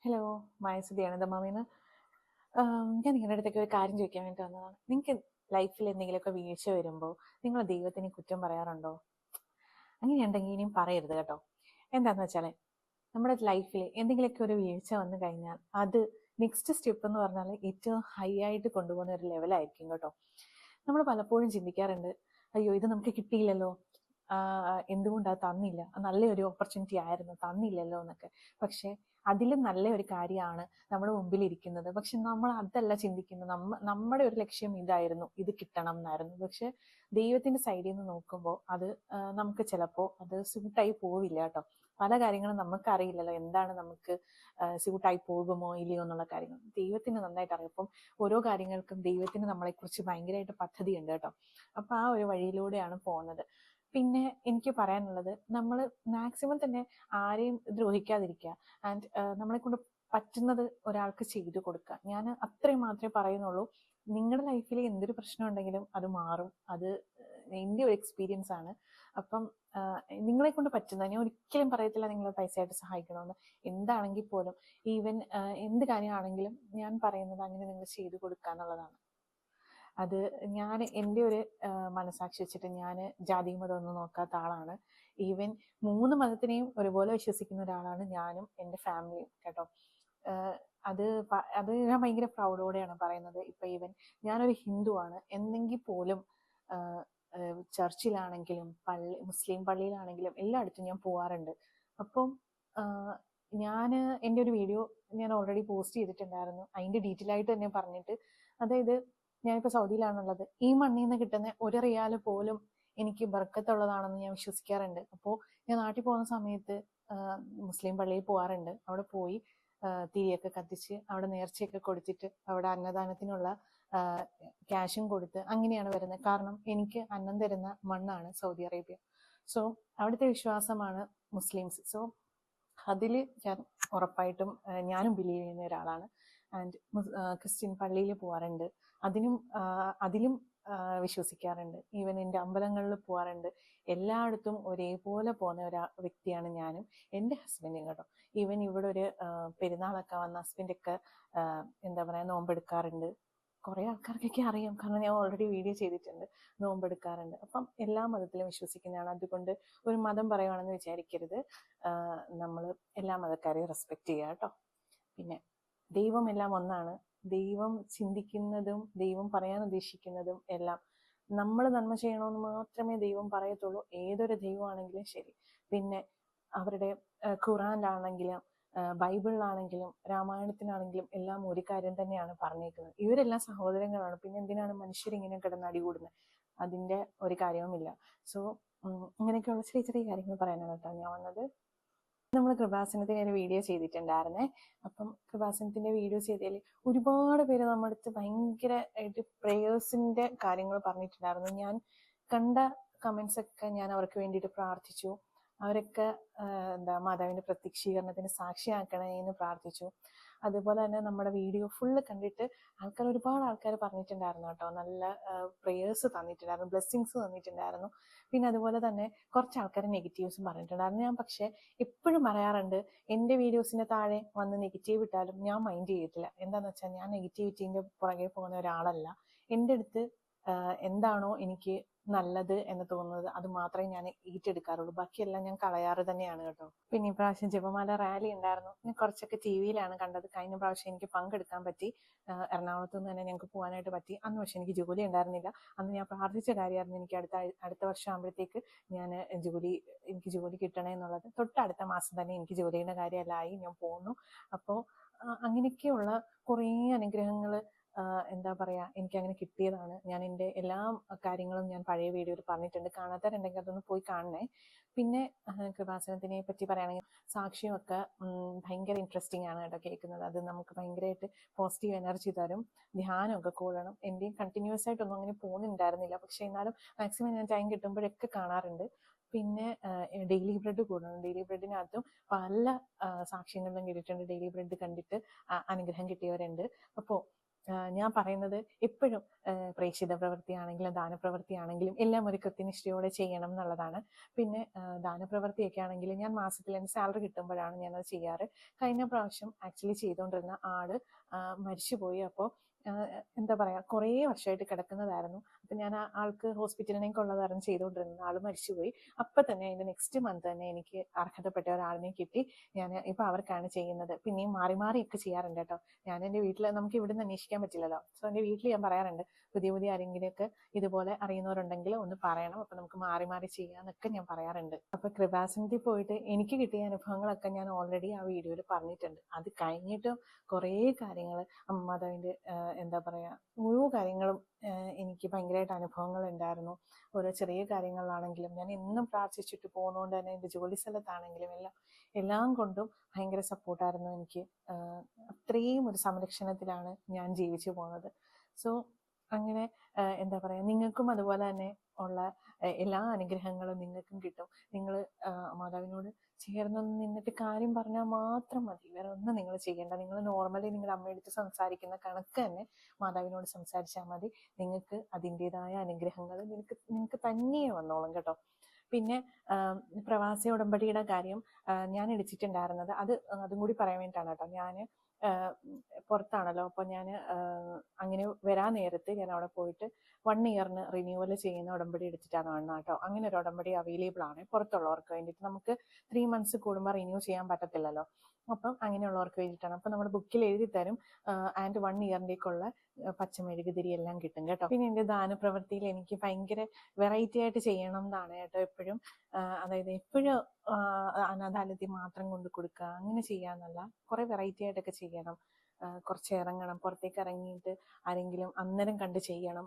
Hello, മായസുതിയാണ് ദമാമിന്ന്. ഞാൻ നിങ്ങളുടെ അടുത്തേക്ക് ഒരു കാര്യം ചോദിക്കാൻ വേണ്ടി വന്നതാണ്. നിങ്ങൾക്ക് ലൈഫിൽ എന്തെങ്കിലുമൊക്കെ വീഴ്ച വരുമ്പോൾ നിങ്ങൾ ദൈവത്തിന് കുറ്റം പറയാറുണ്ടോ? അങ്ങനെയുണ്ടെങ്കിൽ ഇനിയും പറയരുത് കേട്ടോ. എന്താണെന്ന് വെച്ചാൽ നമ്മുടെ ലൈഫിൽ എന്തെങ്കിലുമൊക്കെ ഒരു വീഴ്ച വന്നു കഴിഞ്ഞാൽ അത് നെക്സ്റ്റ് സ്റ്റെപ്പ് എന്ന് പറഞ്ഞാൽ ഏറ്റവും ഹൈ ആയിട്ട് കൊണ്ടുപോകുന്ന ഒരു ലെവലായിരിക്കും കേട്ടോ. നമ്മൾ പലപ്പോഴും ചിന്തിക്കാറുണ്ട്, അയ്യോ ഇത് നമുക്ക് കിട്ടിയില്ലല്ലോ, എന്തുകൊണ്ടാ തന്നില്ല, നല്ലൊരു ഓപ്പർച്യൂണിറ്റി ആയിരുന്നു, തന്നില്ലല്ലോ എന്നൊക്കെ. പക്ഷെ അതിലും നല്ല ഒരു കാര്യമാണ് നമ്മുടെ മുമ്പിൽ ഇരിക്കുന്നത്. പക്ഷെ നമ്മൾ അതല്ല ചിന്തിക്കുന്നത്. നമ്മുടെ ഒരു ലക്ഷ്യം ഇതായിരുന്നു, ഇത് കിട്ടണം എന്നായിരുന്നു. പക്ഷെ ദൈവത്തിന്റെ സൈഡിൽ നിന്ന് നോക്കുമ്പോൾ അത് നമുക്ക് ചിലപ്പോൾ അത് സ്യൂട്ടായി പോവില്ല കേട്ടോ. പല കാര്യങ്ങളും നമുക്ക് അറിയില്ലല്ലോ, എന്താണ് നമുക്ക് സ്യൂട്ടായി പോകുമോ ഇല്ലയോ എന്നുള്ള കാര്യങ്ങൾ ദൈവത്തിന് നന്നായിട്ട് അറിയാം. അപ്പം ഓരോ കാര്യങ്ങൾക്കും ദൈവത്തിന് നമ്മളെക്കുറിച്ച് ഭയങ്കരമായിട്ട് പദ്ധതിയുണ്ട് കേട്ടോ. അപ്പൊ ആ ഒരു വഴിയിലൂടെയാണ് പോകുന്നത്. പിന്നെ എനിക്ക് പറയാനുള്ളത്, നമ്മൾ മാക്സിമം തന്നെ ആരെയും ദ്രോഹിക്കാതിരിക്കുക. ആൻഡ് നമ്മളെ കൊണ്ട് പറ്റുന്നത് ഒരാൾക്ക് ചെയ്തു കൊടുക്കുക. ഞാൻ അത്രയും മാത്രമേ പറയുന്നുള്ളൂ. നിങ്ങളുടെ ലൈഫിൽ എന്തൊരു പ്രശ്നം ഉണ്ടെങ്കിലും അത് മാറും. അത് എൻ്റെ ഒരു എക്സ്പീരിയൻസ് ആണ്. അപ്പം നിങ്ങളെ കൊണ്ട് പറ്റുന്ന, ഞാൻ ഒരിക്കലും പറയത്തില്ല നിങ്ങളെ പൈസയായിട്ട് സഹായിക്കണമെന്ന്. എന്താണെങ്കിൽ പോലും, ഈവൻ എന്ത് കാര്യമാണെങ്കിലും ഞാൻ പറയുന്നത് അങ്ങനെ നിങ്ങൾ ചെയ്തു കൊടുക്കുക എന്നുള്ളതാണ്. അത് ഞാൻ എൻ്റെ ഒരു മനസാക്ഷി വെച്ചിട്ട് ഞാൻ ജാതി മതമൊന്നും നോക്കാത്ത ആളാണ്. ഈവൻ 3 മതത്തിനെയും ഒരുപോലെ വിശ്വസിക്കുന്ന ഒരാളാണ് ഞാനും എൻ്റെ ഫാമിലിയും കേട്ടോ. അത് അത് ഞാൻ ഭയങ്കര പ്രൗഡോടെയാണ് പറയുന്നത്. ഇപ്പൊ ഈവൻ ഞാനൊരു ഹിന്ദുവാണ് എന്നെങ്കിൽ പോലും ചർച്ചിലാണെങ്കിലും മുസ്ലിം പള്ളിയിലാണെങ്കിലും എല്ലായിടത്തും ഞാൻ പോവാറുണ്ട്. അപ്പം ഞാൻ എൻ്റെ ഒരു വീഡിയോ ഞാൻ ഓൾറെഡി പോസ്റ്റ് ചെയ്തിട്ടുണ്ടായിരുന്നു, അതിന്റെ ഡീറ്റെയിൽ ആയിട്ട് തന്നെ പറഞ്ഞിട്ട്. അതായത് ഞാനിപ്പോൾ സൗദിയിലാണുള്ളത്. ഈ മണ്ണിൽ നിന്ന് കിട്ടുന്ന ഒരു റിയാല് പോലും എനിക്ക് ബർക്കത്തുള്ളതാണെന്ന് ഞാൻ വിശ്വസിക്കാറുണ്ട്. അപ്പോൾ ഞാൻ നാട്ടിൽ പോകുന്ന സമയത്ത് മുസ്ലിം പള്ളിയിൽ പോകാറുണ്ട്. അവിടെ പോയി തിരിയൊക്കെ കത്തിച്ച് അവിടെ നേർച്ചയൊക്കെ കൊടുത്തിട്ട് അവിടെ അന്നദാനത്തിനുള്ള ക്യാഷും കൊടുത്ത് അങ്ങനെയാണ് വരുന്നത്. കാരണം എനിക്ക് അന്നം തരുന്ന മണ്ണാണ് സൗദി അറേബ്യ. സോ അവിടുത്തെ വിശ്വാസമാണ് മുസ്ലിംസ്. സോ അതിൽ ഞാൻ ഉറപ്പായിട്ടും ഞാനും ബിലീവ് ചെയ്യുന്ന ഒരാളാണ്. ആൻഡ് ക്രിസ്ത്യൻ പള്ളിയിൽ പോകാറുണ്ട്, അതിലും വിശ്വസിക്കാറുണ്ട്. ഈവൻ എൻ്റെ അമ്പലങ്ങളിൽ പോകാറുണ്ട്. എല്ലായിടത്തും ഒരേപോലെ പോകുന്ന ഒരു വ്യക്തിയാണ് ഞാനും എൻ്റെ ഹസ്ബൻഡും കേട്ടോ. ഈവൻ ഇവിടെ ഒരു പെരുന്നാളൊക്കെ വന്ന ഹസ്ബൻഡൊക്കെ എന്താ പറയുക, നോമ്പെടുക്കാറുണ്ട്. കുറെ ആൾക്കാർക്കൊക്കെ അറിയാം, കാരണം ഞാൻ ഓൾറെഡി വീഡിയോ ചെയ്തിട്ടുണ്ട്. നോമ്പെടുക്കാറുണ്ട്. അപ്പം എല്ലാ മതത്തിലും വിശ്വസിക്കുന്നതാണ്. അതുകൊണ്ട് ഒരു മതം പറയുവാണെന്ന് വിചാരിക്കരുത്. നമ്മൾ എല്ലാ മതക്കാരെയും റെസ്പെക്ട് ചെയ്യുക കേട്ടോ. പിന്നെ ദൈവം എല്ലാം ഒന്നാണ്. ദൈവം ചിന്തിക്കുന്നതും ദൈവം പറയാൻ ഉദ്ദേശിക്കുന്നതും എല്ലാം നമ്മൾ നന്മ ചെയ്യണമെന്ന് മാത്രമേ ദൈവം പറയത്തുള്ളൂ. ഏതൊരു ദൈവമാണെങ്കിലും ശരി. പിന്നെ അവരുടെ ഖുറാനിലാണെങ്കിലും ബൈബിളിലാണെങ്കിലും രാമായണത്തിനാണെങ്കിലും എല്ലാം ഒരു കാര്യം തന്നെയാണ് പറഞ്ഞേക്കുന്നത്. ഇവരെല്ലാം സഹോദരങ്ങളാണ്. പിന്നെ എന്തിനാണ് മനുഷ്യരിങ്ങനെ കിടന്ന് അടികൂടുന്നത്? അതിന്റെ ഒരു കാര്യവുമില്ല. സോ ഇങ്ങനെയൊക്കെയുള്ള ചെറിയ ചെറിയ കാര്യങ്ങൾ പറയാനാണ് കേട്ടോ ഞാൻ വന്നത്. നമ്മൾ കൃപാസനത്തിന് ഒരു വീഡിയോ ചെയ്തിട്ടുണ്ടായിരുന്നേ. അപ്പം കൃപാസനത്തിന്റെ വീഡിയോ ചെയ്തതിൽ ഒരുപാട് പേര് നമ്മുടെ അടുത്ത് ഭയങ്കര ആയിട്ട് പ്രേയേഴ്സിന്റെ കാര്യങ്ങൾ പറഞ്ഞിട്ടുണ്ടായിരുന്നു. ഞാൻ കണ്ട കമന്റ്സ് ഒക്കെ ഞാൻ അവർക്ക് വേണ്ടിയിട്ട് പ്രാർത്ഥിച്ചു. അവരൊക്കെ മാതാവിന്റെ പ്രത്യക്ഷീകരണത്തിന് സാക്ഷിയാക്കണേ എന്ന് പ്രാർത്ഥിച്ചു. അതുപോലെ തന്നെ നമ്മുടെ വീഡിയോ ഫുള്ള് കണ്ടിട്ട് ഒരുപാട് ആൾക്കാർ പറഞ്ഞിട്ടുണ്ടായിരുന്നു കേട്ടോ, നല്ല പ്രേയേഴ്സ് തന്നിട്ടുണ്ടായിരുന്നു, ബ്ലെസ്സിങ്സ് തന്നിട്ടുണ്ടായിരുന്നു. പിന്നെ അതുപോലെ തന്നെ കുറച്ച് ആൾക്കാർ നെഗറ്റീവ്സും പറഞ്ഞിട്ടുണ്ടായിരുന്നു. ഞാൻ പക്ഷെ എപ്പോഴും പറയാറുണ്ട്, എൻ്റെ വീഡിയോസിന്റെ താഴെ വന്ന് നെഗറ്റീവ് ഇട്ടാലും ഞാൻ മൈൻഡ് ചെയ്യത്തില്ല. എന്താന്ന് വെച്ചാൽ ഞാൻ നെഗറ്റിവിറ്റീന്റെ പുറകെ പോകുന്ന ഒരാളല്ല. എൻ്റെ അടുത്ത് എന്താണോ എനിക്ക് നല്ലത് എന്ന് തോന്നുന്നത് അത് മാത്രമേ ഞാൻ ഏറ്റെടുക്കാറുള്ളൂ. ബാക്കിയെല്ലാം ഞാൻ കളയാറ് തന്നെയാണ് കേട്ടോ. പിന്നെ ഈ പ്രാവശ്യം ജപമാല റാലി ഉണ്ടായിരുന്നു. ഞാൻ കുറച്ചൊക്കെ TV-യിലാണ് കണ്ടത്. കഴിഞ്ഞ പ്രാവശ്യം എനിക്ക് പങ്കെടുക്കാൻ പറ്റി. എറണാകുളത്ത് നിന്ന് തന്നെ ഞങ്ങൾക്ക് പോകാനായിട്ട് പറ്റി. അന്ന് പക്ഷെ എനിക്ക് ജോലി ഉണ്ടായിരുന്നില്ല. അന്ന് ഞാൻ പ്രാർത്ഥിച്ച കാര്യമായിരുന്നു എനിക്ക് അടുത്ത വർഷം ആകുമ്പോഴത്തേക്ക് എനിക്ക് ജോലി കിട്ടണേ എന്നുള്ളത്. തൊട്ടടുത്ത മാസം തന്നെ എനിക്ക് ജോലിയുടെ കാര്യമെല്ലാം ഞാൻ പോകുന്നു. അപ്പോൾ അങ്ങനെയൊക്കെയുള്ള കുറേ അനുഗ്രഹങ്ങൾ എന്താ പറയാ, എനിക്ക് അങ്ങനെ കിട്ടിയതാണ്. ഞാൻ എൻ്റെ എല്ലാ കാര്യങ്ങളും ഞാൻ പഴയ വീഡിയോയിൽ പറഞ്ഞിട്ടുണ്ട്. കാണാത്തവരുണ്ടെങ്കിൽ അതൊന്ന് പോയി കാണണേ. പിന്നെ കൃപാസനത്തിനെ പറ്റി പറയുകയാണെങ്കിൽ സാക്ഷ്യമൊക്കെ ഭയങ്കര ഇൻട്രസ്റ്റിംഗ് ആണ് കേട്ടോ കേൾക്കുന്നത്. അത് നമുക്ക് ഭയങ്കരമായിട്ട് പോസിറ്റീവ് എനർജി തരും. ധ്യാനമൊക്കെ കൂടണം. എൻ്റെയും കണ്ടിന്യൂസ് ആയിട്ടൊന്നും അങ്ങനെ പോകുന്നുണ്ടായിരുന്നില്ല. പക്ഷെ എന്നാലും മാക്സിമം ഞാൻ ടൈം കിട്ടുമ്പോഴൊക്കെ കാണാറുണ്ട്. പിന്നെ ഡെയിലി ബ്രെഡ് കൂടണം. ഡെയിലി ബ്രെഡിനകത്തും പല സാക്ഷ്യങ്ങളിലും കേട്ടിട്ടുണ്ട് ഡെയിലി ബ്രെഡ് കണ്ടിട്ട് അനുഗ്രഹം കിട്ടിയവരുണ്ട്. അപ്പോൾ ഞാൻ പറയുന്നത് എപ്പോഴും പ്രേക്ഷിത പ്രവൃത്തിയാണെങ്കിലും ദാനപ്രവൃത്തിയാണെങ്കിലും എല്ലാം ഒരു കൃത്യനിഷ്ഠയോടെ ചെയ്യണം എന്നുള്ളതാണ്. പിന്നെ ദാനപ്രവൃത്തിയൊക്കെ ആണെങ്കിൽ ഞാൻ മാസത്തിൽ എൻ്റെ സാലറി കിട്ടുമ്പോഴാണ് ഞാനത് ചെയ്യാറ്. കഴിഞ്ഞ പ്രാവശ്യം ആക്ച്വലി ചെയ്തുകൊണ്ടിരുന്ന ആള് മരിച്ചുപോയി. അപ്പോൾ എന്താ പറയാ, കുറേ വർഷമായിട്ട് കിടക്കുന്നതായിരുന്നു. അപ്പൊ ഞാൻ ആ ആൾക്ക് ഹോസ്പിറ്റലിനേക്ക് ഉള്ളതായിരുന്നു ചെയ്തുകൊണ്ടിരുന്നത്. ആള് മരിച്ചുപോയി. അപ്പൊ തന്നെ അതിന്റെ നെക്സ്റ്റ് മന്ത് തന്നെ എനിക്ക് അർഹതപ്പെട്ട ഒരാളിനെ കിട്ടി. ഞാൻ ഇപ്പൊ അവർക്കാണ് ചെയ്യുന്നത്. പിന്നെയും മാറി മാറിയൊക്കെ ചെയ്യാറുണ്ട് കേട്ടോ. ഞാൻ എൻ്റെ വീട്ടിൽ, നമുക്ക് ഇവിടുന്ന് അന്വേഷിക്കാൻ പറ്റില്ലല്ലോ. സോ എൻ്റെ വീട്ടിൽ ഞാൻ പറയാറുണ്ട്, പുതിയ പുതിയ ആരെങ്കിലുമൊക്കെ ഇതുപോലെ അറിയുന്നവരുണ്ടെങ്കിൽ ഒന്ന് പറയണം, അപ്പൊ നമുക്ക് മാറി മാറി ചെയ്യാന്നൊക്കെ ഞാൻ പറയാറുണ്ട്. അപ്പൊ കൃപാസനത്തിൽ പോയിട്ട് എനിക്ക് കിട്ടിയ അനുഭവങ്ങളൊക്കെ ഞാൻ ഓൾറെഡി ആ വീഡിയോയിൽ പറഞ്ഞിട്ടുണ്ട്. അത് കഴിഞ്ഞിട്ടും കുറേ കാര്യങ്ങൾ മാതാവിൻ്റെ എന്താ പറയാ, ഓരോ കാര്യങ്ങളും എനിക്ക് ഭയങ്കരമായിട്ട് അനുഭവങ്ങൾ ഉണ്ടായിരുന്നു. ഓരോ ചെറിയ കാര്യങ്ങളിലാണെങ്കിലും ഞാൻ എന്നും പ്രാർത്ഥിച്ചിട്ട് പോകുന്നതുകൊണ്ട് തന്നെ എൻ്റെ ജോലി സ്ഥലത്താണെങ്കിലും എല്ലാം കൊണ്ടും ഭയങ്കര സപ്പോർട്ടായിരുന്നു എനിക്ക്. അത്രയും ഒരു സംരക്ഷണത്തിലാണ് ഞാൻ ജീവിച്ചു പോകുന്നത്. സോ അങ്ങനെ എന്താ പറയാ, നിങ്ങൾക്കും അതുപോലെ തന്നെ ഉള്ള എല്ലാ അനുഗ്രഹങ്ങളും നിങ്ങൾക്കും കിട്ടും. നിങ്ങൾ മാതാവിനോട് ചേർന്നൊന്ന് നിന്നിട്ട് കാര്യം പറഞ്ഞാൽ മാത്രം മതി. വേറെ ഒന്നും നിങ്ങൾ ചെയ്യേണ്ട. നിങ്ങൾ നോർമലി നിങ്ങളുടെ അമ്മയെടുത്ത് സംസാരിക്കുന്ന കണക്ക് തന്നെ മാതാവിനോട് സംസാരിച്ചാൽ മതി. നിങ്ങൾക്ക് അതിൻ്റെതായ അനുഗ്രഹങ്ങൾ നിങ്ങൾക്ക് തനിയെ വന്നോളും കേട്ടോ. പിന്നെ പ്രവാസി ഉടമ്പടിയുടെ കാര്യം ഞാൻ എടുത്തിട്ടുണ്ടായിരുന്നത്, അതും കൂടി പറയാൻ വേണ്ടിയിട്ടാണ് കേട്ടോ. ഞാൻ പുറത്താണല്ലോ, അപ്പോൾ ഞാൻ അങ്ങനെ വരാൻ നേരത്ത് ഞാൻ അവിടെ പോയിട്ട് 1 ഇയറിന് റിന്യൂവൽ ചെയ്യുന്ന ഉടമ്പടി എടുത്തിട്ടാണ് കാണുന്നത് കേട്ടോ. അങ്ങനെ ഒരു ഉടമ്പടി അവൈലബിൾ ആണ് പുറത്തുള്ളവർക്ക് വേണ്ടിയിട്ട്. നമുക്ക് 3 months കൂടുമ്പോൾ റിന്യൂ ചെയ്യാൻ പറ്റത്തില്ലല്ലോ. അപ്പം അങ്ങനെയുള്ളവർക്ക് വേണ്ടിയിട്ടാണ്. അപ്പം നമ്മുടെ ബുക്കിൽ എഴുതി തരും ആൻഡ് 1 ഇയറിൻ്റെക്കുള്ള പച്ചമെഴുകുതിരി എല്ലാം കിട്ടും കേട്ടോ. പിന്നെ എൻ്റെ ദാനപ്രവൃത്തിയിൽ എനിക്ക് ഭയങ്കര വെറൈറ്റി ആയിട്ട് ചെയ്യണം എന്നാണ് കേട്ടോ എപ്പോഴും. അതായത് എപ്പോഴും അനാഥാലയത്തിൽ മാത്രം കൊണ്ട് കൊടുക്കുക അങ്ങനെ ചെയ്യാന്നല്ല, കുറെ വെറൈറ്റി ആയിട്ടൊക്കെ ചെയ്യണം. കുറച്ച് ഇറങ്ങണം, പുറത്തേക്ക് ഇറങ്ങിയിട്ട് ആരെങ്കിലും അന്നേരം കണ്ട് ചെയ്യണം.